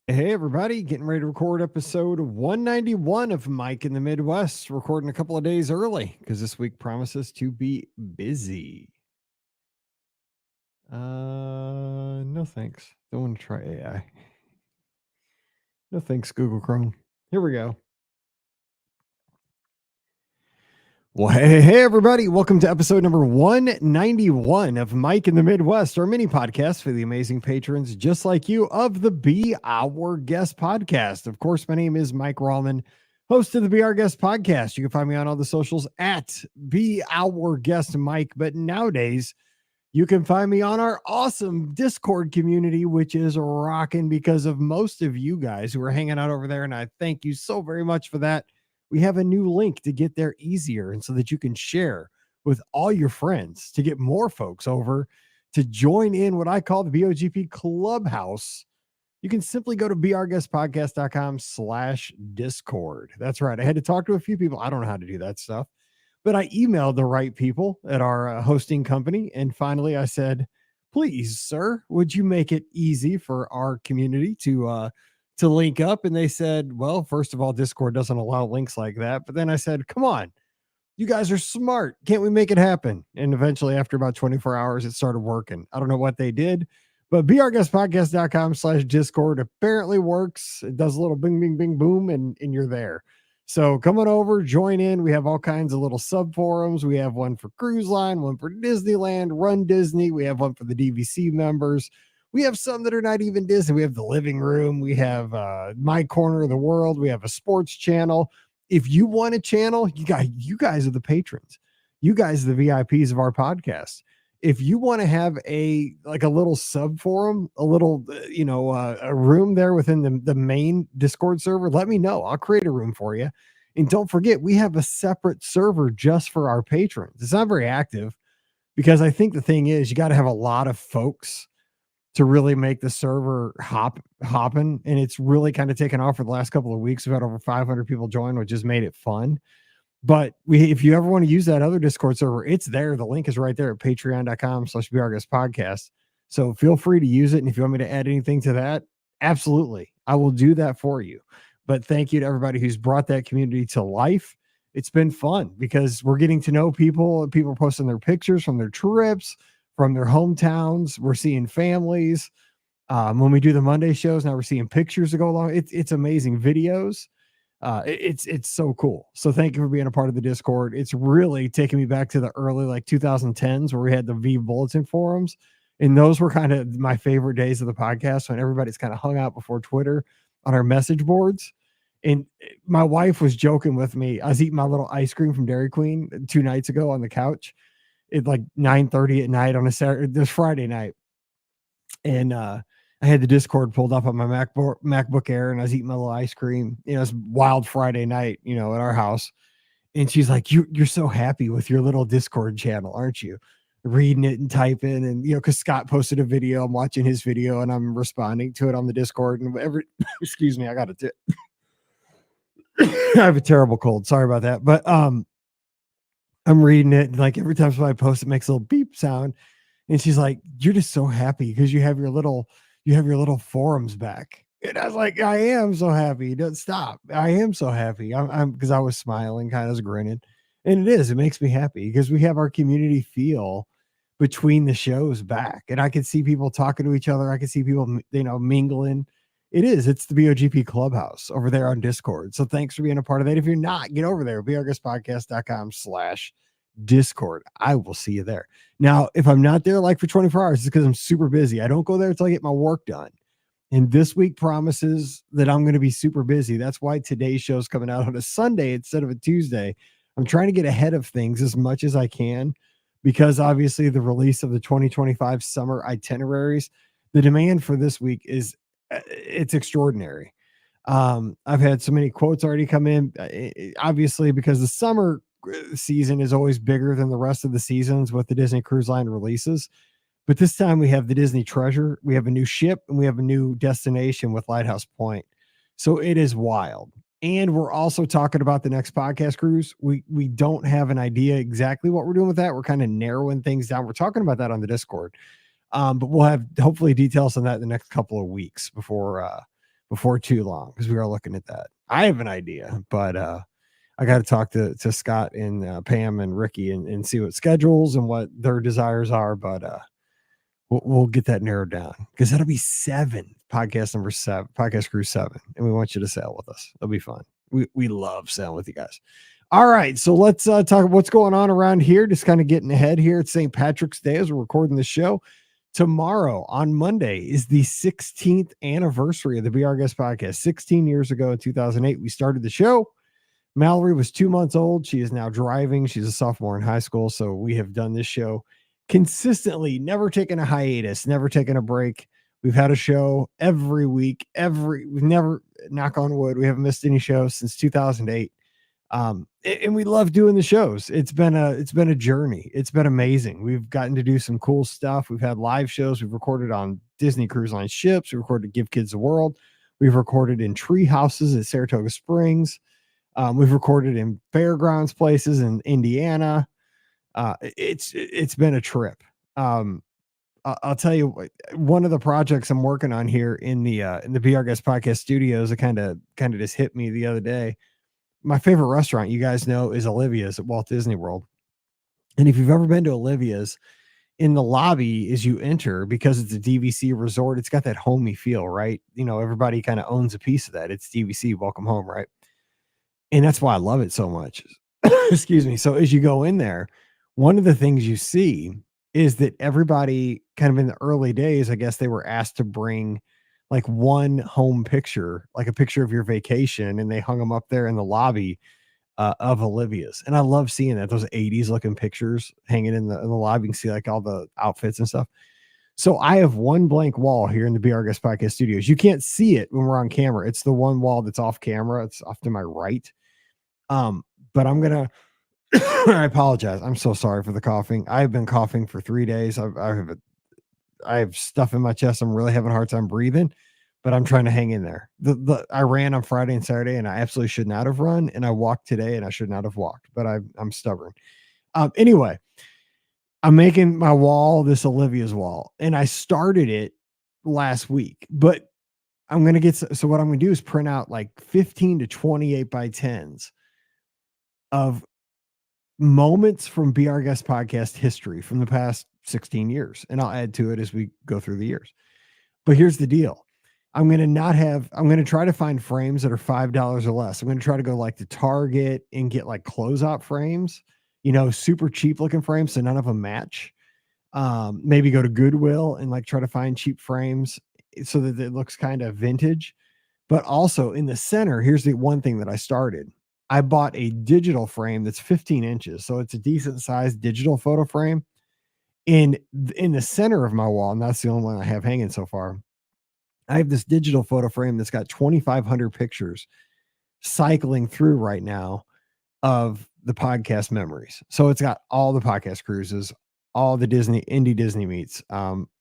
Hey, everybody, getting ready to record episode 191 of Mike in the Midwest, recording a couple of days early because this week promises to be busy. No thanks. Don't want to try AI. No thanks, Google Chrome. Here we go. Well, hey, everybody. Welcome to episode number 191 of Mike in the Midwest, our mini podcast for the amazing patrons just like you of the Be Our Guest podcast. Of course, my name is Mike Rallman, host of the Be Our Guest podcast. You can find me on all the socials at Be Our Guest Mike. But nowadays, you can find me on our awesome Discord community, which is rocking because of most of you guys who are hanging out over there. And I thank you so very much for that. We have a new link to get there easier and so that you can share with all your friends to get more folks over to join in what I call the BOGP Clubhouse. You can simply go to beourguestpodcast.com/Discord. That's right. I had to talk to a few people. I don't know how to do that stuff, but I emailed the right people at our hosting company. And finally I said, please, sir, would you make it easy for our community to link up? And they said, well, first of all, Discord doesn't allow links like that. But then I said, come on, you guys are smart. Can't we make it happen? And eventually, after about 24 hours, it started working. I don't know what they did, but beourguestpodcast.com/Discord apparently works. It does a little bing, bing, bing, boom, and you're there. So come on over, join in. We have all kinds of little sub forums. We have one for Cruise Line, one for Disneyland, Run Disney. We have one for the DVC members. We have some that are not even Disney. We have the living room. We have My Corner of the World. We have a sports channel. If you want a channel, you guys are the patrons. You guys are the VIPs of our podcast. If you want to have a little sub forum, a little a room there within the main Discord server, let me know. I'll create a room for you. And don't forget, we have a separate server just for our patrons. It's not very active because I think the thing is you got to have a lot of folks to really make the server hopping, and it's really kind of taken off for the last couple of weeks. We've had over 500 people join, which has made it fun. But if you ever want to use that other Discord server, it's there. The link is right there at patreon.com/BeOurGuestPodcast. So feel free to use it. And if you want me to add anything to that, absolutely, I will do that for you. But thank you to everybody who's brought that community to life. It's been fun because we're getting to know people. People are posting their pictures from their trips, from their hometowns. We're seeing families. When we do the Monday shows, now we're seeing pictures to go along. It's amazing videos. It's so cool. So thank you for being a part of the Discord. It's really taking me back to the early 2010s where we had the V Bulletin forums. And those were kind of my favorite days of the podcast when everybody's kind of hung out before Twitter on our message boards. And my wife was joking with me. I was eating my little ice cream from Dairy Queen 2 nights ago on the couch at 9:30 at night on a Saturday, this Friday night. And I had the Discord pulled up on my MacBook Air, and I was eating my little ice cream. It's wild Friday night, at our house. And she's like, you're so happy with your little Discord channel, aren't you? Reading it and typing. And, because Scott posted a video, I'm watching his video and I'm responding to it on the Discord. And excuse me, I got I have a terrible cold. Sorry about that. But I'm reading it. And every time somebody posts, it makes a little beep sound. And she's like, you're just so happy because you have your little forums back. And I was like, I am so happy. Don't stop. I am so happy. I'm because I was smiling, kind of grinning. And it makes me happy because we have our community feel between the shows back. And I can see people talking to each other. I can see people, mingling. It's the BOGP Clubhouse over there on Discord. So thanks for being a part of that. If you're not, get over there, beourguestpodcast.com/Discord. I will see you there. Now, if I'm not there for 24 hours, it's because I'm super busy. I don't go there until I get my work done. And this week promises that I'm going to be super busy. That's why today's show is coming out on a Sunday instead of a Tuesday. I'm trying to get ahead of things as much as I can because obviously the release of the 2025 summer itineraries, the demand for this week it's extraordinary. I've had so many quotes already come in, obviously because the summer season is always bigger than the rest of the seasons with the Disney Cruise Line releases. But this time we have the Disney Treasure, we have a new ship, and we have a new destination with Lighthouse Point. So it is wild. And we're also talking about the next podcast cruise. We don't have an idea exactly what we're doing with that. We're kind of narrowing things down. We're talking about that on the Discord. But we'll have hopefully details on that in the next couple of weeks before before too long, because we are looking at that. I have an idea, but I got to talk to Scott and Pam and Ricky and see what schedules and what their desires are. But we'll get that narrowed down, because that'll be 7, podcast crew 7, and we want you to sail with us. It'll be fun. We love sailing with you guys. All right, so let's talk about what's going on around here. Just kind of getting ahead here. It's St. Patrick's Day as we're recording this show. Tomorrow, on Monday, is the 16th anniversary of the Be Our Guest podcast. 16 years ago in 2008, we started the show. Mallory was 2 months old. She is now driving. She's a sophomore in high school. So we have done this show consistently, never taken a hiatus, never taken a break. We've had a show every week. We've never, knock on wood, we haven't missed any shows since 2008. And we love doing the shows. It's been a journey. It's been amazing. We've gotten to do some cool stuff. We've had live shows. We've recorded on Disney Cruise Line ships. We recorded Give Kids the World. We've recorded in tree houses at Saratoga Springs. We've recorded in fairgrounds places in Indiana. It's been a trip. I'll tell you, one of the projects I'm working on here in the Be Our Guest podcast studios, it kind of just hit me the other day. My favorite restaurant, you guys know, is Olivia's at Walt Disney World. And if you've ever been to Olivia's, in the lobby as you enter, because it's a DVC resort, it's got that homey feel, right? You know, everybody kind of owns a piece of that. It's DVC, welcome home, right? And that's why I love it so much. Excuse me. So as you go in there, one of the things you see is that everybody kind of in the early days, I guess they were asked to bring like one home picture, like a picture of your vacation, and they hung them up there in the lobby of Olivia's. And I love seeing that, those 80s looking pictures hanging in the lobby. You can see like all the outfits and stuff. So I have one blank wall here in the Be Our Guest podcast studios. You can't see it when we're on camera. It's the one wall that's off camera. It's off to my right. But I'm gonna I apologize. I'm so sorry for the coughing. I've been coughing for 3 days. I have stuff in my chest. I'm really having a hard time breathing, but I'm trying to hang in there. I ran on Friday and Saturday, and I absolutely should not have run. And I walked today, and I should not have walked, but I'm stubborn. Anyway, I'm making my wall, this Olivia's wall, and I started it last week, but I'm going to get, so what I'm going to do is print out like 15 to 28 by 10s of moments from Be Our Guest podcast history from the past 16 years. And I'll add to it as we go through the years. But here's the deal. I'm going to try to find frames that are $5 or less. I'm going to try to go like to Target and get like closeout frames, you know, super cheap looking frames, so none of them match. Maybe go to Goodwill and like try to find cheap frames so that it looks kind of vintage. But also in the center, here's the one thing that I started. I bought a digital frame that's 15 inches. So it's a decent sized digital photo frame. In the center of my wall, and that's the only one I have hanging so far, I have this digital photo frame that's got 2,500 pictures cycling through right now of the podcast memories. So it's got all the podcast cruises, all the Indie Disney meets,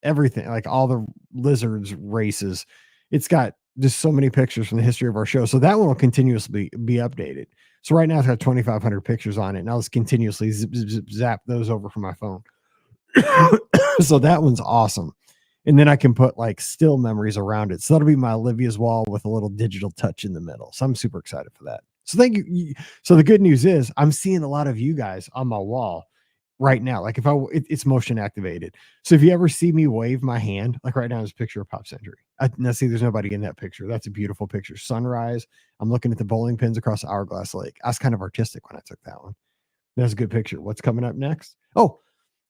everything, like all the Lizards races. It's got just so many pictures from the history of our show. So that one will continuously be updated. So right now it's got 2,500 pictures on it, and I'll just continuously zap those over from my phone. So that one's awesome. And then I can put like still memories around it. So that'll be my Olivia's wall with a little digital touch in the middle. So I'm super excited for that. So thank you. So the good news is I'm seeing a lot of you guys on my wall right now. Like it's motion activated. So if you ever see me wave my hand, like right now there's a picture of Pop Century. Now see, there's nobody in that picture. That's a beautiful picture. Sunrise. I'm looking at the bowling pins across Hourglass Lake. I was kind of artistic when I took that one. That's a good picture. What's coming up next? Oh,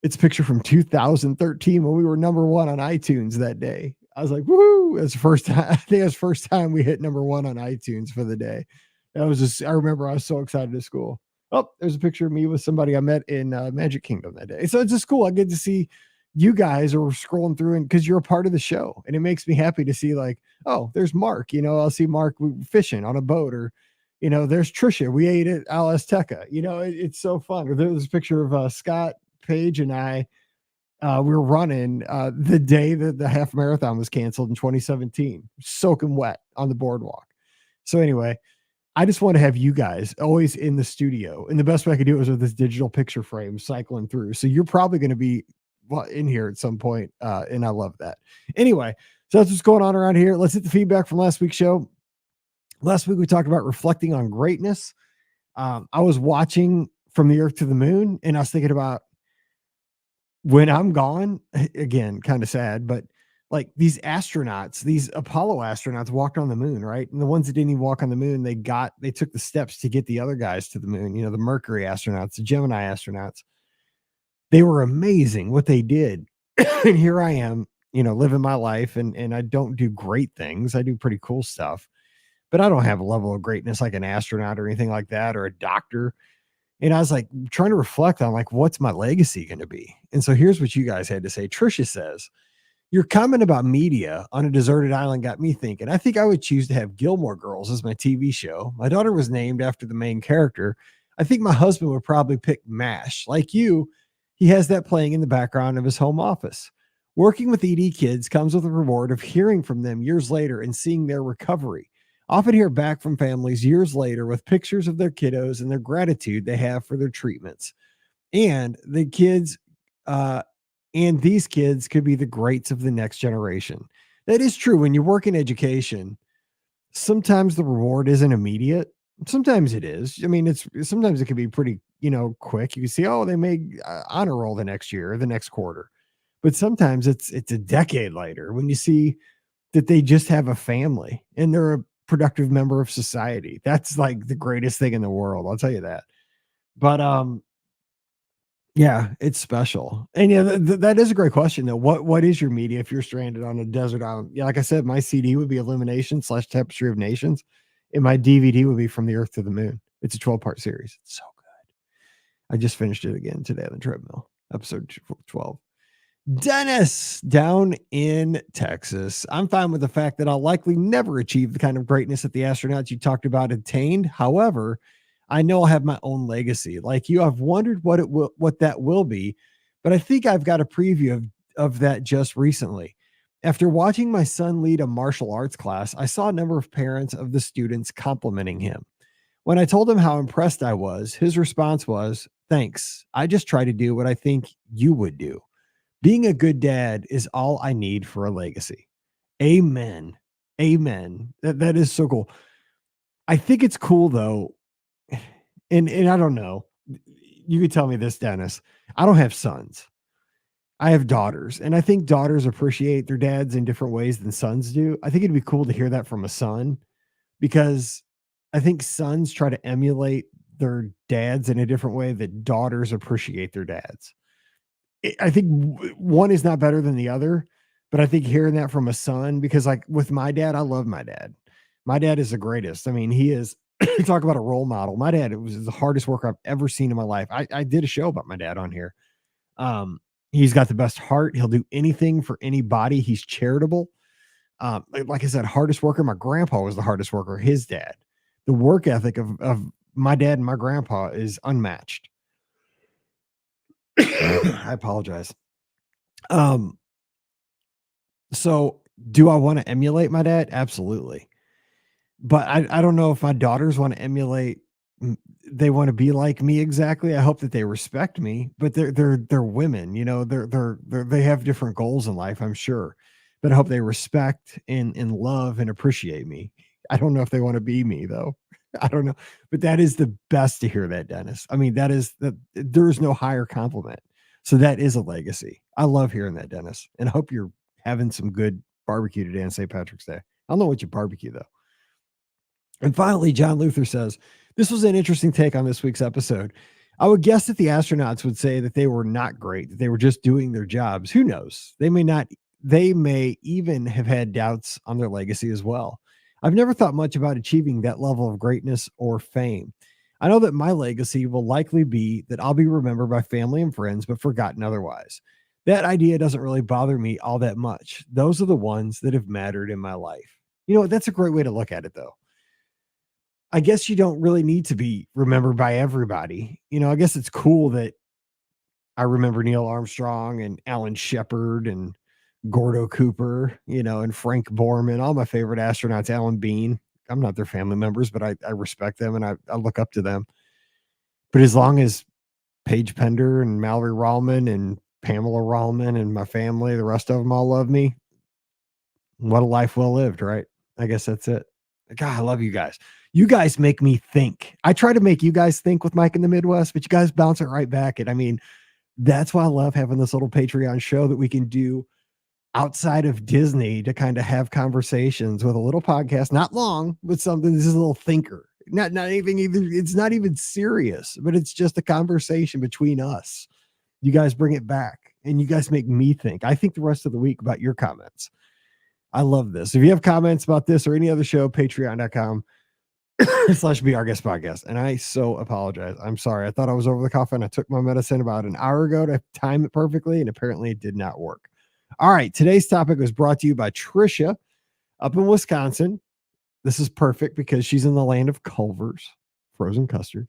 it's a picture from 2013 when we were #1 on iTunes that day. I was like, woohoo. It's the first time. I think it was the first time we hit #1 on iTunes for the day. That was just, I remember I was so excited at school. Oh, there's a picture of me with somebody I met in Magic Kingdom that day. So it's just cool. I get to see you guys are scrolling through, and because you're a part of the show, and it makes me happy to see like, oh, there's Mark, you know, I'll see Mark fishing on a boat, or, you know, there's Tricia. We ate at Al Azteca. You know, it's so fun. Or there's a picture of Scott Page and I, we were running the day that the half marathon was canceled in 2017, soaking wet on the boardwalk. So anyway, I just want to have you guys always in the studio. And the best way I could do it was with this digital picture frame cycling through. So you're probably going to be in here at some point. And I love that. Anyway, So that's what's going on around here. Let's hit the feedback from last week's show. Last week we talked about reflecting on greatness. I was watching From the Earth to the Moon, and I was thinking about when I'm gone, again, kind of sad, but like these astronauts, these Apollo astronauts walked on the moon, right? And the ones that didn't even walk on the moon, they took the steps to get the other guys to the moon, the Mercury astronauts, the Gemini astronauts. They were amazing what they did. And here I am, living my life, and I don't do great things. I do pretty cool stuff, but I don't have a level of greatness like an astronaut or anything like that, or a doctor. And I was like trying to reflect on like, what's my legacy going to be? And so here's what you guys had to say. Tricia says, your comment about media on a deserted island got me thinking. I think I would choose to have Gilmore Girls as my TV show. My daughter was named after the main character. I think my husband would probably pick MASH. Like you, he has that playing in the background of his home office. Working with ED kids comes with a reward of hearing from them years later and seeing their recovery. Often hear back from families years later with pictures of their kiddos and their gratitude they have for their treatments. And the kids, and these kids could be the greats of the next generation. That is true. When you work in education, sometimes the reward isn't immediate. Sometimes it is. I mean, sometimes it can be pretty, quick. You can see, oh, they made honor roll the next year or the next quarter. But sometimes it's a decade later when you see that they just have a family and they're a productive member of society. That's like the greatest thing in the world. I'll tell you that. But yeah, it's special. And yeah, that is a great question though. What is your media if you're stranded on a desert island? Yeah, like I said, my CD would be Illumination / Tapestry of Nations, and my DVD would be From the Earth to the Moon. It's a 12-part series. It's so good. I just finished it again today on the treadmill, episode 12. Dennis down in Texas. I'm fine with the fact that I'll likely never achieve the kind of greatness that the astronauts you talked about attained. However, I know I'll have my own legacy. Like you, I've wondered what that will be, but I think I've got a preview of that just recently. After watching my son lead a martial arts class, I saw a number of parents of the students complimenting him. When I told him how impressed I was, his response was, "Thanks. I just try to do what I think you would do. Being a good dad is all I need for a legacy." Amen. Amen. That is so cool. I think it's cool though. And I don't know. You could tell me this, Dennis. I don't have sons. I have daughters. And I think daughters appreciate their dads in different ways than sons do. I think it'd be cool to hear that from a son because I think sons try to emulate their dads in a different way that daughters appreciate their dads. I think one is not better than the other, but I think hearing that from a son, because like with my dad, I love my dad. My dad is the greatest. I mean, he is, you talk about a role model. My dad, it was the hardest worker I've ever seen in my life. I did a show about my dad on here. He's got the best heart. He'll do anything for anybody. He's charitable. Like I said, hardest worker. My grandpa was the hardest worker, his dad. The work ethic of my dad and my grandpa is unmatched. I apologize. So do I want to emulate my dad? Absolutely. But I don't know if my daughters want to emulate, they want to be like me exactly. I hope that they respect me, but they're women, they have different goals in life, I'm sure. But I hope they respect and love and appreciate me. I don't know if they want to be me though. I don't know. But that is the best to hear that, Dennis. I mean, there is no higher compliment. So that is a legacy. I love hearing that, Dennis. And I hope you're having some good barbecue today on St. Patrick's Day. I don't know what you barbecue though. And finally, John Luther says, this was an interesting take on this week's episode. I would guess that the astronauts would say that they were not great, that they were just doing their jobs. Who knows? They may even have had doubts on their legacy as well. I've never thought much about achieving that level of greatness or fame. I know that my legacy will likely be that I'll be remembered by family and friends, but forgotten otherwise. That idea doesn't really bother me all that much. Those are the ones that have mattered in my life. That's a great way to look at it, though. I guess you don't really need to be remembered by everybody. I guess it's cool that I remember Neil Armstrong and Alan Shepard and Gordo Cooper, and Frank Borman, all my favorite astronauts, Alan Bean. I'm not their family members, but I respect them and I look up to them. But as long as Paige Pender and Mallory Rallman and Pamela Rallman and my family, the rest of them all love me, What a life well lived, right? I guess that's it. God, I love you guys. You guys make me think. I try to make you guys think with Mike in the Midwest, but you guys bounce it right back. And I mean, that's why I love having this little Patreon show that we can do outside of Disney to kind of have conversations with a little podcast, not long, but something. This is a little thinker. Not even either. It's not even serious, but it's just a conversation between us. You guys bring it back and you guys make me think. I think the rest of the week about your comments. I love this. If you have comments about this or any other show, patreon.com/Be Our Guest Podcast. And I so apologize. I'm sorry. I thought I was over the cough and I took my medicine about an hour ago to time it perfectly, and apparently it did not work. All right. Today's topic was brought to you by Tricia up in Wisconsin. This is perfect because she's in the land of Culver's, frozen custard.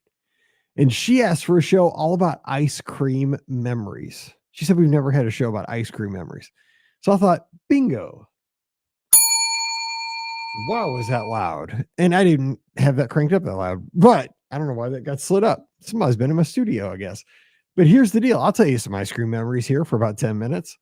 And she asked for a show all about ice cream memories. She said we've never had a show about ice cream memories. So I thought, bingo. Wow, was that loud? And I didn't have that cranked up that loud, but I don't know why that got slid up. Somebody's been in my studio, I guess. But here's the deal. I'll tell you some ice cream memories here for about 10 minutes.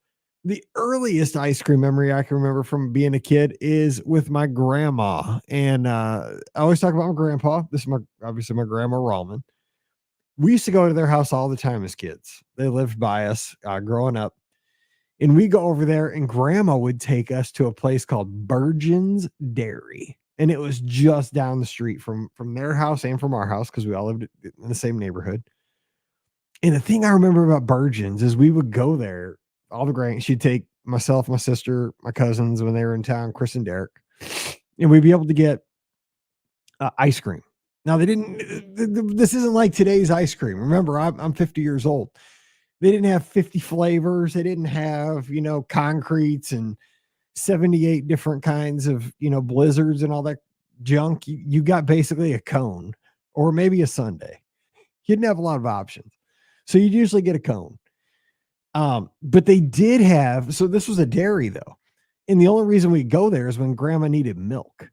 The earliest ice cream memory I can remember from being a kid is with my grandma. And I always talk about my grandpa. This is obviously my grandma Rallman. We used to go to their house all the time as kids. They lived by us growing up. And we go over there, and grandma would take us to a place called Burgeon's Dairy. And it was just down the street from their house and from our house because we all lived in the same neighborhood. And the thing I remember about Burgeon's is we would go there, all the grand. She'd take myself, my sister, my cousins when they were in town, Chris and Derek, and we'd be able to get ice cream. Now, they didn't, this isn't like today's ice cream. Remember, I'm 50 years old. They didn't have 50 flavors. They didn't have, concretes and 78 different kinds of, blizzards and all that junk. You got basically a cone or maybe a sundae. You didn't have a lot of options. So you'd usually get a cone. But they did have, so this was a dairy though. And the only reason we go there is when grandma needed milk.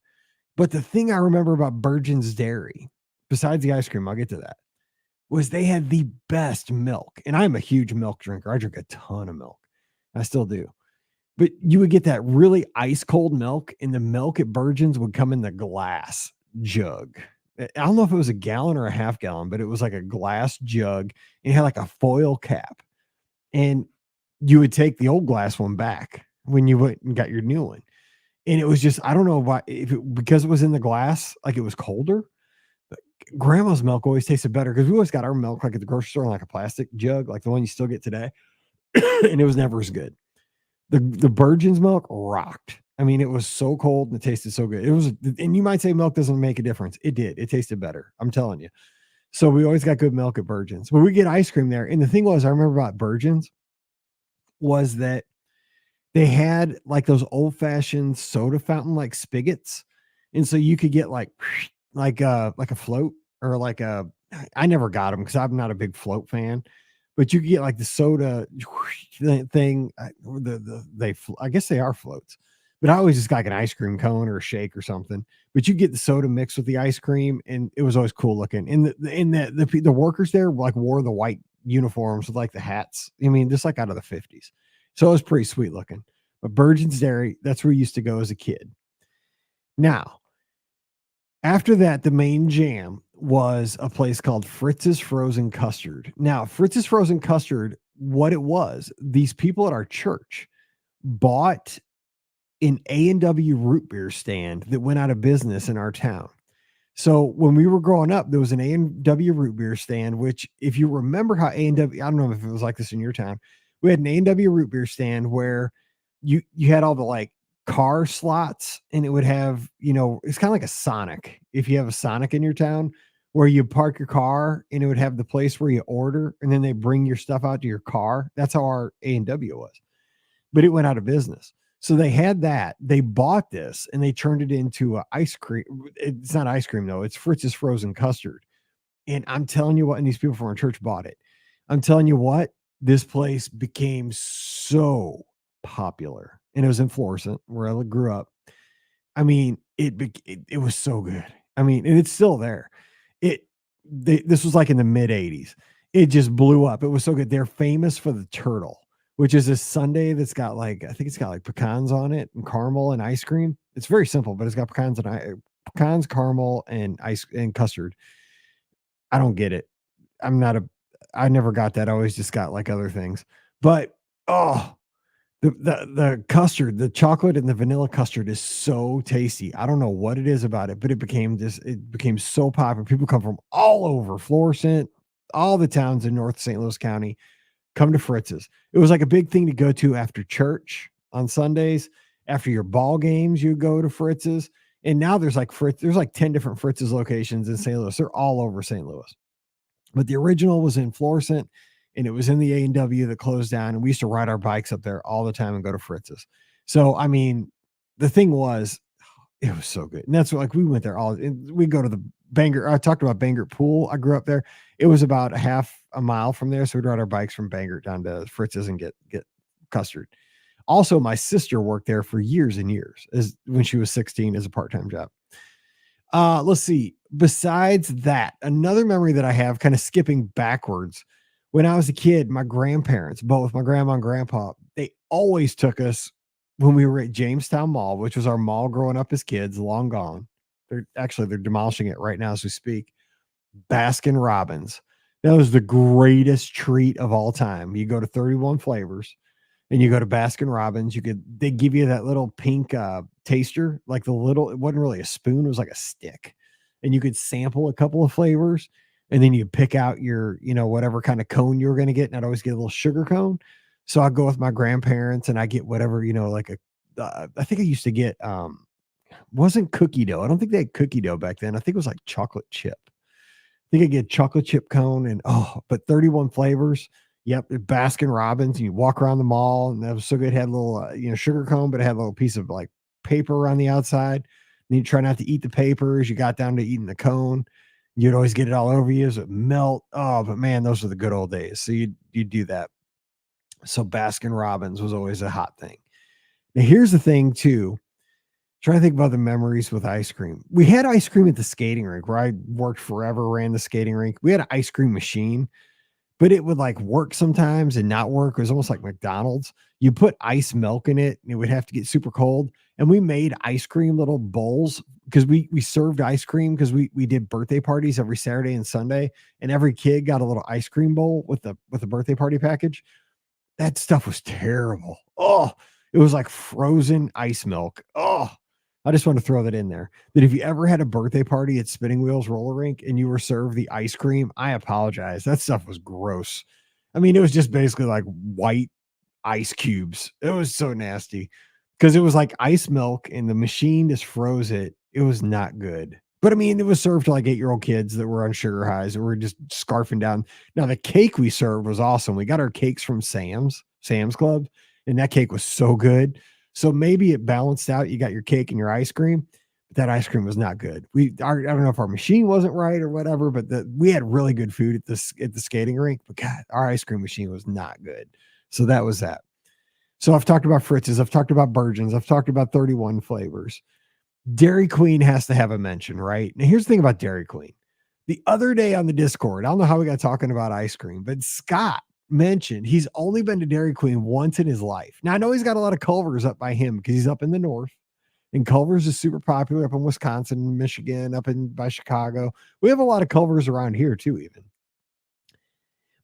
But the thing I remember about Burgeon's Dairy, besides the ice cream, I'll get to that, was they had the best milk. And I'm a huge milk drinker. I drink a ton of milk. I still do. But you would get that really ice cold milk, and the milk at Burgeon's would come in the glass jug. I don't know if it was a gallon or a half gallon, but it was like a glass jug. And it had like a foil cap. And you would take the old glass one back when you went and got your new one. And it was just, I don't know why, because it was in the glass, like it was colder. Grandma's milk always tasted better because we always got our milk like at the grocery store in like a plastic jug, like the one you still get today. And it was never as good. The Burgeon's milk rocked. I mean, it was so cold and it tasted so good. It was, and you might say milk doesn't make a difference. It did. It tasted better. I'm telling you. So we always got good milk at Burgeon's. But we get ice cream there. And the thing was, I remember about Burgeon's was that they had like those old fashioned soda fountain like spigots. And so you could get like a float or I never got them because I'm not a big float fan, but you could get like the soda thing. I guess they are floats, but I always just got like an ice cream cone or a shake or something, but you get the soda mixed with the ice cream and it was always cool looking. And the workers there like wore the white uniforms with like the hats. I mean, just like out of the 50s. So it was pretty sweet looking, but Burgeon's Dairy, that's where we used to go as a kid. Now, after that, the main jam was a place called Fritz's Frozen Custard. Now, Fritz's Frozen Custard, what it was, these people at our church bought an A&W root beer stand that went out of business in our town. So when we were growing up, there was an A&W root beer stand, which if you remember how A&W, I don't know if it was like this in your town, we had an A&W root beer stand where you had all the like car slots and it would have, it's kind of like a Sonic. If you have a Sonic in your town where you park your car and it would have the place where you order and then they bring your stuff out to your car. That's how our A&W was, but it went out of business. So they had that, they bought this and they turned it into a ice cream. It's not ice cream though. It's Fritz's Frozen Custard. And I'm telling you what, and these people from our church bought it. I'm telling you what, this place became so popular. And it was in Florissant where I grew up. I mean, it was so good. I mean, and it's still there. This was like in the mid 80s. It just blew up. It was so good. They're famous for the turtle, which is a sundae that's got like, I think it's got like pecans on it and caramel and ice cream. It's very simple, but it's got pecans, caramel, and ice and custard. I don't get it. I'm not a I never got that. I always just got like other things. But oh, the custard, the chocolate and the vanilla custard is so tasty. I don't know what it is about it, but it became so popular. People come from all over Florissant, all the towns in North St. Louis County come to Fritz's. It was like a big thing to go to after church on Sundays. After your ball games, you go to Fritz's. And now there's like 10 different Fritz's locations in St. Louis. They're all over St. Louis. But the original was in Florissant, and it was in the A&W that closed down. And we used to ride our bikes up there all the time and go to Fritz's. So, I mean, the thing was, it was so good. And that's what, like, we went there we go to the Bangor. I talked about Bangor Pool. I grew up there. It was about a mile from there. So we'd ride our bikes from Bangor down to Fritz's and get custard. Also, my sister worked there for years and years when she was 16 as a part-time job. Let's see. Besides that, another memory that I have, kind of skipping backwards, when I was a kid, my grandparents, both my grandma and grandpa, they always took us when we were at Jamestown Mall, which was our mall growing up as kids, long gone. They're demolishing it right now as we speak. Baskin Robbins. That was the greatest treat of all time. You go to 31 Flavors and you go to Baskin Robbins, they give you that little pink taster, like it wasn't really a spoon, it was like a stick. And you could sample a couple of flavors and then you pick out your, whatever kind of cone you were going to get. And I'd always get a little sugar cone. So I'd go with my grandparents and I get whatever, I think I used to get, wasn't cookie dough. I don't think they had cookie dough back then. I think it was like chocolate chip. I think I get chocolate chip cone but 31 Flavors. Yep, Baskin Robbins. And you walk around the mall, and that was so good. It had a little, sugar cone, but it had a little piece of like paper around the outside. And you try not to eat the paper as you got down to eating the cone. You'd always get it all over you as it melt. Oh, but man, those were the good old days. So you'd do that. So Baskin Robbins was always a hot thing. Now here's the thing too. Trying to think about the memories with ice cream. We had ice cream at the skating rink where I worked forever, ran the skating rink. We had an ice cream machine, but it would like work sometimes and not work. It was almost like McDonald's. You put ice milk in it and it would have to get super cold. And we made ice cream little bowls because we served ice cream because we did birthday parties every Saturday and Sunday. And every kid got a little ice cream bowl with the birthday party package. That stuff was terrible. Oh, it was like frozen ice milk. Oh, I just want to throw that in there. That if you ever had a birthday party at Spinning Wheels Roller Rink and you were served the ice cream, I apologize. That stuff was gross. I mean, it was just basically like white ice cubes. It was so nasty because it was like ice milk and the machine just froze it. It was not good. But I mean, it was served to like 8-year-old kids that were on sugar highs that were just scarfing down. Now, the cake we served was awesome. We got our cakes from Sam's Club, and that cake was so good. So maybe it balanced out. You got your cake and your ice cream, but that ice cream was not good. I don't know if our machine wasn't right or whatever, but we had really good food at the skating rink. But God, our ice cream machine was not good. So that was that. So I've talked about Fritz's. I've talked about Virgins. I've talked about 31 Flavors. Dairy Queen has to have a mention, right? Now here's the thing about Dairy Queen. The other day on the Discord, I don't know how we got talking about ice cream, but Scott mentioned he's only been to Dairy Queen once in his life. Now I know he's got a lot of Culvers up by him because he's up in the north, and Culvers is super popular up in Wisconsin, Michigan, by Chicago. We have a lot of Culvers around here too, even.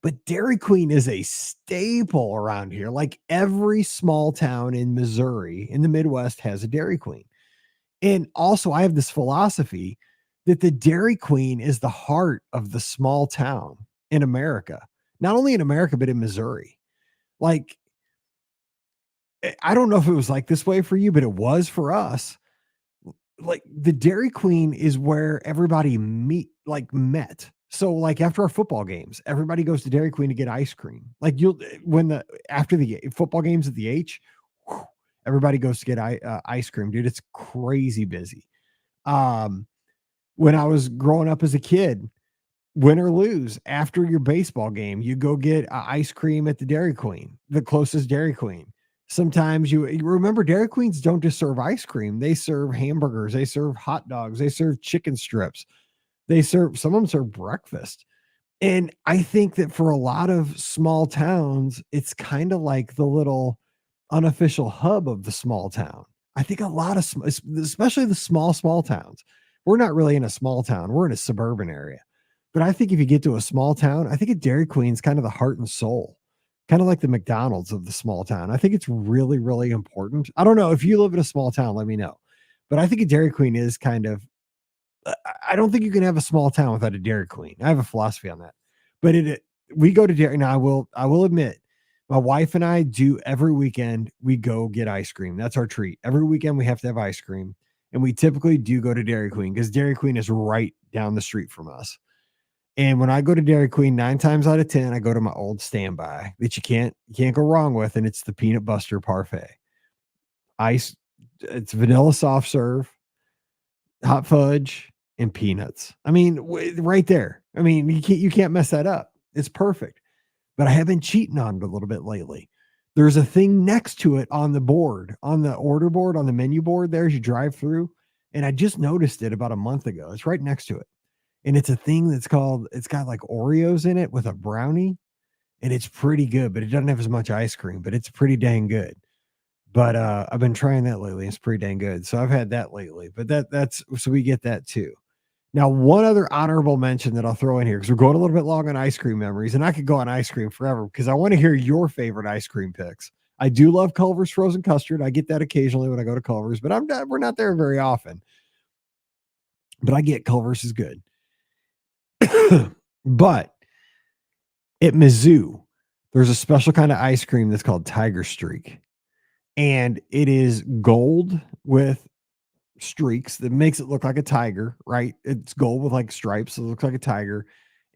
But Dairy Queen is a staple around here. Like every small town in Missouri, in the Midwest, has a Dairy Queen. And also, I have this philosophy that the Dairy Queen is the heart of the small town in America. Not only in America, but in Missouri. Like, I don't know if it was like this way for you, but it was for us. Like, the Dairy Queen is where everybody met. So, like, after our football games, everybody goes to Dairy Queen to get ice cream. Like, after the football games at the H, everybody goes to get ice cream, dude. It's crazy busy. When I was growing up as a kid, win or lose, after your baseball game, you go get ice cream at the Dairy Queen, the closest Dairy Queen. Sometimes you remember Dairy Queens don't just serve ice cream. They serve hamburgers. They serve hot dogs. They serve chicken strips. Some of them serve breakfast. And I think that for a lot of small towns, it's kind of like the little unofficial hub of the small town. I think a lot of, especially the small towns, we're not really in a small town, we're in a suburban area. But I think if you get to a small town, I think a Dairy Queen's kind of the heart and soul, kind of like the McDonald's of the small town. I think it's really, really important. I don't know if you live in a small town, let me know. But I think a Dairy Queen is kind of, I don't think you can have a small town without a Dairy Queen. I have a philosophy on that. But we go to Dairy. Now I will admit, my wife and I do every weekend. We go get ice cream. That's our treat. Every weekend we have to have ice cream, and we typically do go to Dairy Queen because Dairy Queen is right down the street from us. And when I go to Dairy Queen, 9 times out of 10, I go to my old standby that you can't go wrong with, and it's the peanut butter parfait. Ice, it's vanilla soft serve, hot fudge, and peanuts. I mean, right there. I mean, you can't mess that up. It's perfect. But I have been cheating on it a little bit lately. There's a thing next to it on the board, on the order board, on the menu board there as you drive through. And I just noticed it about a month ago. It's right next to it. And it's a thing it's got like Oreos in it with a brownie. And it's pretty good, but it doesn't have as much ice cream, but it's pretty dang good. But I've been trying that lately. It's pretty dang good. So I've had that lately. But that's so we get that too. Now, one other honorable mention that I'll throw in here, because we're going a little bit long on ice cream memories, and I could go on ice cream forever because I want to hear your favorite ice cream picks. I do love Culver's frozen custard. I get that occasionally when I go to Culver's, but we're not there very often. But I get Culver's is good. But at Mizzou, there's a special kind of ice cream that's called Tiger Streak, and it is gold with streaks that makes it look like a tiger, right? It's gold with like stripes. So it looks like a tiger.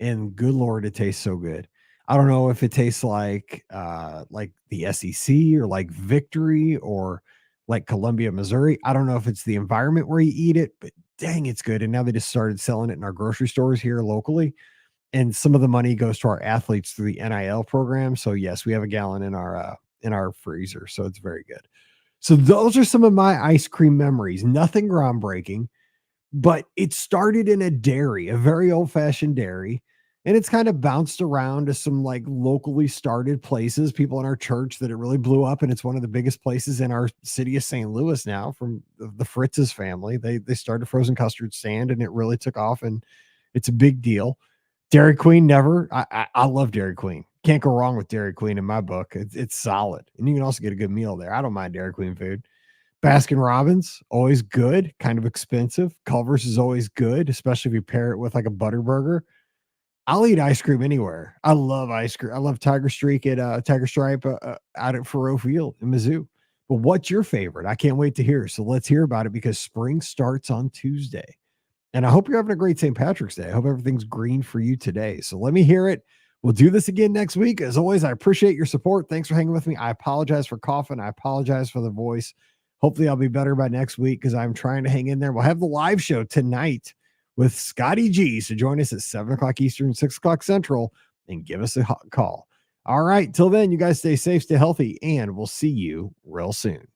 And good Lord, it tastes so good. I don't know if it tastes like the SEC or like Victory or like Columbia, Missouri. I don't know if it's the environment where you eat it, but dang, it's good. And now they just started selling it in our grocery stores here locally. And some of the money goes to our athletes through the NIL program. So yes, we have a gallon in our freezer. So it's very good. So those are some of my ice cream memories. Nothing groundbreaking, but it started in a dairy, a very old-fashioned dairy, and it's kind of bounced around to some like locally started places, people in our church that it really blew up, and it's one of the biggest places in our city of St. Louis now from the Fritz's family. They started frozen custard stand, and it really took off, and it's a big deal. Dairy Queen, never. I love Dairy Queen. Can't go wrong with Dairy Queen in my book. It's solid. And you can also get a good meal there. I don't mind Dairy Queen food. Baskin Robbins, always good, kind of expensive. Culver's is always good, especially if you pair it with like a butter burger. I'll eat ice cream anywhere. I love ice cream. I love Tiger Streak at Tiger Stripe out at Faroe Field in Mizzou. But what's your favorite? I can't wait to hear. So let's hear about it because spring starts on Tuesday. And I hope you're having a great St. Patrick's Day. I hope everything's green for you today. So let me hear it. We'll do this again next week. As always, I appreciate your support. Thanks for hanging with me. I apologize for coughing. I apologize for the voice. Hopefully I'll be better by next week because I'm trying to hang in there. We'll have the live show tonight with Scotty G. So join us at 7 o'clock Eastern, 6 o'clock Central, and give us a call. All right. Till then, you guys stay safe, stay healthy, and we'll see you real soon.